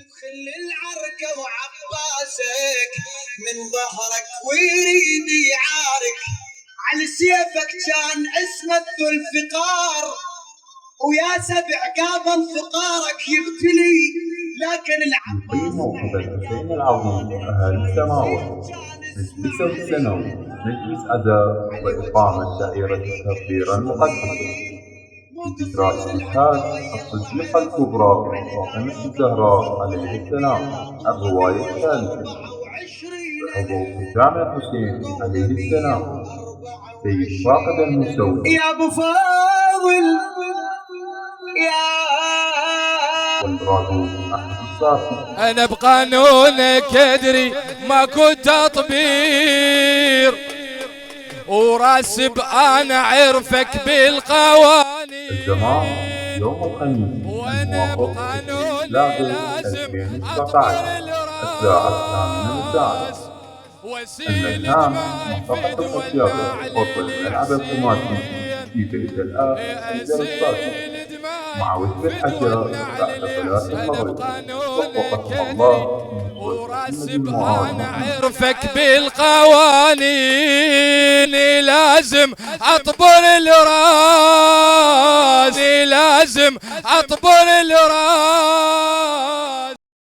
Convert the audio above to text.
تدخل العركة وعباسك من ظهرك ويريد يعارك، على سيفك كان اسمه الذوالفقار، ويا سبع قابل فقارك يبتلي، لكن في موقف الحسين العظيم أهالي السماوات مجلسه السنوي مجلس عزاء وإقامة دائرة التطهير المقدسة بذكرى استشهاد الصديقة الكبرى فاطمة الزهراء عليه السلام. الرواية الثالثة بحضور حسام الحسين عليه السلام، سيد فاقد الموسوي يا ابو فاضل يا والبراغوث أحمد الصافي. انا بقانونك ادري ماكو تطبير، وراسب انا عرفك بالقوانين. الزمان يوم الخميس وانا الموافق بقانوني 3 لازم 2019 الساعة 8 مساء. المكان منطقة الخشيابة قرب الملعب الخماسي في بيت الأخ حيدر الصافي مع وجه الحجر بعد صلاة المغرب. وفقكم الله وراسب انا عرفك بالقوانين، لازم اطبر الراس، لازم اطبر الراس.